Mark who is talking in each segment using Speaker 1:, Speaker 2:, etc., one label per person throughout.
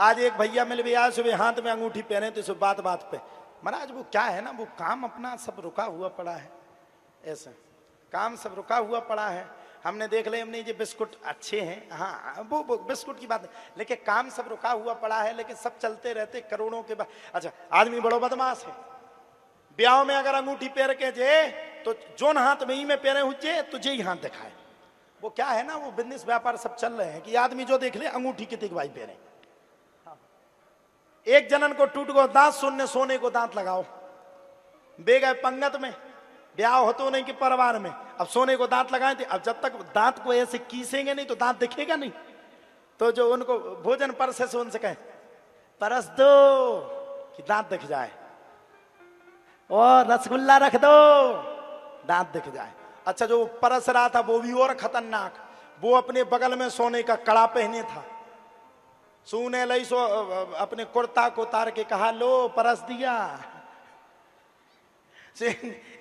Speaker 1: आज एक भैया मिल भी आया, सुबह हाथ में अंगूठी पहने तो सुबह बात बात पे, महाराज वो क्या है ना, वो काम अपना सब रुका हुआ पड़ा है, ऐसा काम सब रुका हुआ पड़ा है। हमने देख ले, हमने ये बिस्कुट अच्छे हैं, हाँ वो बिस्कुट की बात है, लेकिन काम सब रुका हुआ पड़ा है, लेकिन सब चलते रहते करोड़ों के बाद। अच्छा, आदमी बड़ो बदमाश है, ब्याह में अगर अंगूठी पहन के जे तो जोन हाथ में ही में पहने हुए तो जे ही हाथ दिखाए। वो क्या है ना, वो बिजनेस व्यापार सब चल रहे हैं कि आदमी जो देख ले अंगूठी कितनी भाई पहने। एक जनन को टूट गो दांत सुनने, सोने को दांत लगाओ, बे गए पंगत में, ब्याह हो तो नहीं कि परिवार में, अब सोने को दांत लगाए थे। अब जब तक दांत को ऐसे कीसेंगे नहीं तो दांत दिखेगा नहीं। तो जो उनको भोजन परसे से उनसे कहे परस दो कि दांत दिख जाए, और रसगुल्ला रख दो दांत दिख जाए। अच्छा, जो परस रहा था वो भी और खतरनाक, वो अपने बगल में सोने का कड़ा पहने था, सूने लई सो अपने कुर्ता को उतार के कहा लो परस दिया,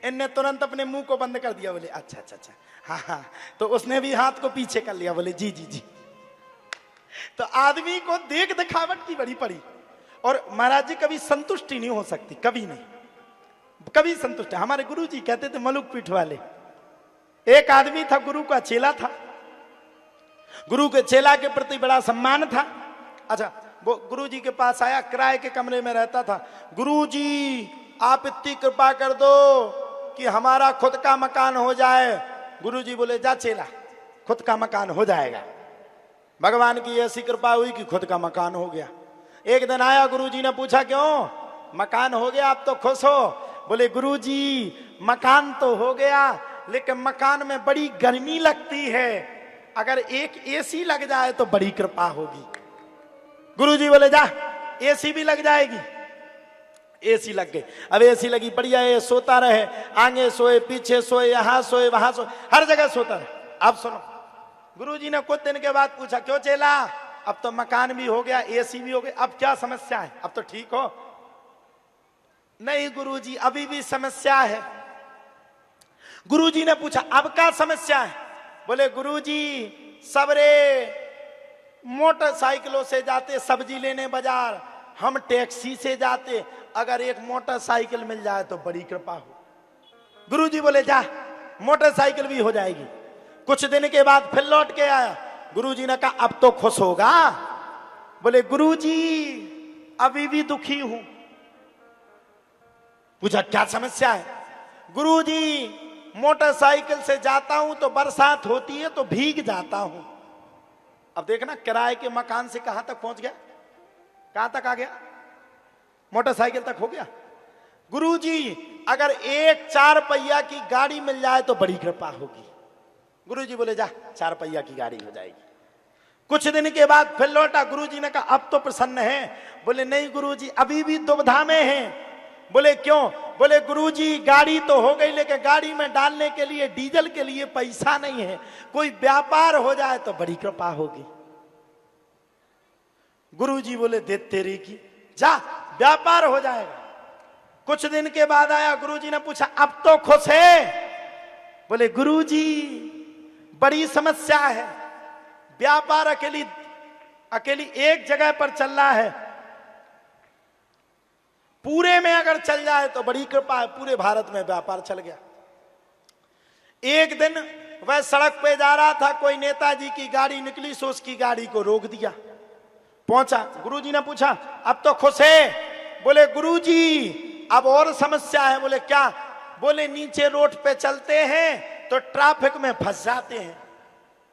Speaker 1: इनने तुरंत अपने मुंह को बंद कर दिया, बोले अच्छा अच्छा अच्छा हाँ हाँ, तो उसने भी हाथ को पीछे कर लिया, बोले जी जी जी। तो आदमी को देख दिखावट की बड़ी पड़ी। और महाराज जी कभी संतुष्टि नहीं हो सकती, कभी नहीं, कभी संतुष्ट। हमारे गुरु जी कहते थे, मलुक पीठ वाले, एक आदमी था, गुरु का चेला था, गुरु के चेला के प्रति बड़ा सम्मान था। अच्छा, वो गुरु जी के पास आया, किराए के कमरे में रहता था। गुरु जी आप इतनी कृपा कर दो कि हमारा खुद का मकान हो जाए। गुरु जी बोले जा चेला, खुद का मकान हो जाएगा। भगवान की ऐसी कृपा हुई कि खुद का मकान हो गया। एक दिन आया, गुरु जी ने पूछा क्यों मकान हो गया, आप तो खुश हो? बोले गुरु जी मकान तो हो गया, लेकिन मकान में बड़ी गर्मी लगती है, अगर एक एसी लग जाए तो बड़ी कृपा होगी। गुरु जी बोले जा एसी भी लग जाएगी। एसी लग गई। अब एसी लगी, बढ़िया है, सोता रहे, आगे सोए पीछे सोए, यहां सोए वहां सोए, हर जगह सोता रहे। अब सुनो, गुरु जी ने कुछ दिन के बाद पूछा क्यों चेला, अब तो मकान भी हो गया, एसी भी हो गया, अब क्या समस्या है, अब तो ठीक हो? नहीं गुरु जी अभी भी समस्या है। गुरु जी ने पूछा अब क्या समस्या है? बोले गुरु जी सबरे मोटरसाइकिलों से जाते सब्जी लेने बाजार, हम टैक्सी से जाते, अगर एक मोटरसाइकिल मिल जाए तो बड़ी कृपा हो। गुरु जी बोले जा मोटरसाइकिल भी हो जाएगी। कुछ दिन के बाद फिर लौट के आया, गुरु जी ने कहा अब तो खुश होगा? बोले गुरु जी अभी भी दुखी हूं। पूछा क्या समस्या है? गुरु जी मोटरसाइकिल से जाता हूं तो बरसात होती है तो भीग जाता हूं। अब देखना किराए के मकान से कहां तक पहुंच गया, कहां तक आ गया, मोटरसाइकिल तक हो गया। गुरु जी अगर एक 4 पहिया की गाड़ी मिल जाए तो बड़ी कृपा होगी। गुरु जी बोले जा 4 पहिया की गाड़ी हो जाएगी। कुछ दिन के बाद फिर लौटा, गुरु जी ने कहा अब तो प्रसन्न है। बोले नहीं गुरु जी अभी भी दुविधा में है। बोले क्यों? बोले गुरुजी गाड़ी तो हो गई, लेकिन गाड़ी में डालने के लिए डीजल के लिए पैसा नहीं है, कोई व्यापार हो जाए तो बड़ी कृपा होगी। गुरुजी बोले दे तेरी की, जा व्यापार हो जाएगा। कुछ दिन के बाद आया, गुरुजी ने पूछा अब तो खुश है? बोले गुरुजी बड़ी समस्या है, व्यापार अकेली एक जगह पर चल रहा है, पूरे में अगर चल जाए तो बड़ी कृपा है, पूरे भारत में व्यापार चल गया। एक दिन वह सड़क पे जा रहा था, कोई नेताजी की गाड़ी निकली, सो उसकी गाड़ी को रोक दिया। पहुंचा, गुरुजी ने पूछा अब तो खुश है? बोले गुरुजी अब और समस्या है। बोले क्या? बोले नीचे रोड पे चलते हैं तो ट्रैफिक में फंस जाते हैं।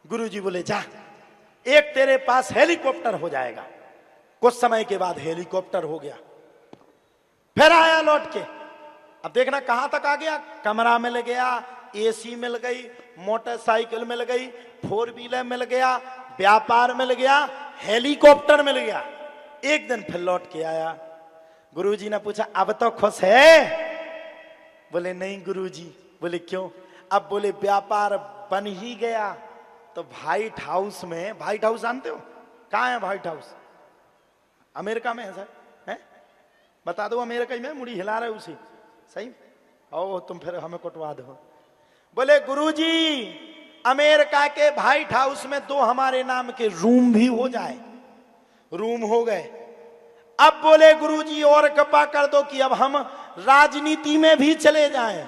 Speaker 1: गुरुजी बोले जा एक तेरे पास हेलीकॉप्टर हो जाएगा। कुछ समय के बाद हेलीकॉप्टर हो गया। फिर आया लौट के, अब देखना कहां तक आ गया, कमरा मिल गया, एसी मिल गई, मोटरसाइकिल मिल गई, 4 व्हीलर मिल गया, व्यापार मिल गया, हेलीकॉप्टर मिल गया। एक दिन फिर लौट के आया, गुरुजी ने पूछा अब तो खुश है? बोले नहीं गुरुजी। बोले क्यों? अब बोले व्यापार बन ही गया तो व्हाइट हाउस में, व्हाइट हाउस जानते हो कहां है? व्हाइट हाउस अमेरिका में है सर, है? बता दो अमेरिका में, मुड़ी हिला रहे उसी सही। ओ तुम फिर हमें कटवा दो। बोले गुरुजी अमेरिका के व्हाइट हाउस में 2 हमारे नाम के रूम भी हो जाए। रूम हो गए, अब बोले गुरुजी और कृपा कर दो कि अब हम राजनीति में भी चले जाएं।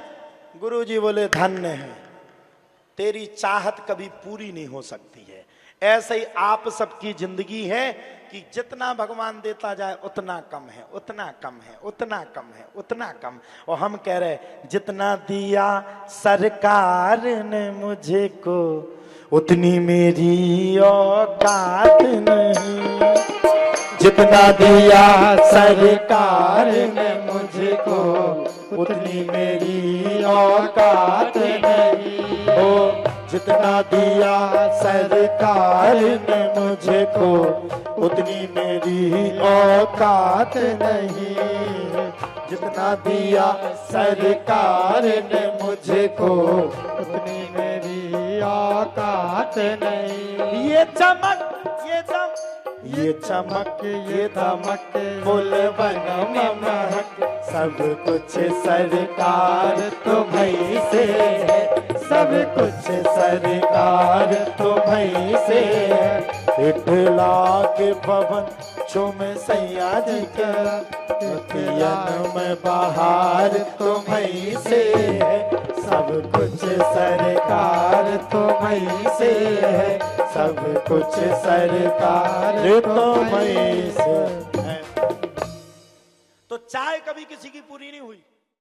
Speaker 1: गुरुजी बोले धन्य है, तेरी चाहत कभी पूरी नहीं हो सकती है। ऐसे ही आप सबकी जिंदगी है कि जितना भगवान देता जाए उतना कम है, उतना कम है, उतना कम है, उतना कम। और हम कह रहे जितना दिया सरकार ने मुझे को उतनी मेरी औकात नहीं। जितना दिया सरकार ने मुझको उतनी मेरी औकात नहीं। ओ जितना दिया सरकार ने मुझको उतनी मेरी औकात नहीं। जितना दिया सरकार ने मुझको उतनी मेरी औकात नहीं। ये चमक ये चमक ये दमक फूलवन में महक सब कुछ सरकार तुम्हीं से है। सब कुछ सरकार तुम्हीं से है। 1 लाख भवन चुम सैया जी के अखियन में बहार तुम्हीं से है। सब कुछ सरकार तुम्हीं से है। सब कुछ सरकार तुम्हीं से है। तो चाय कभी किसी की पूरी नहीं हुई।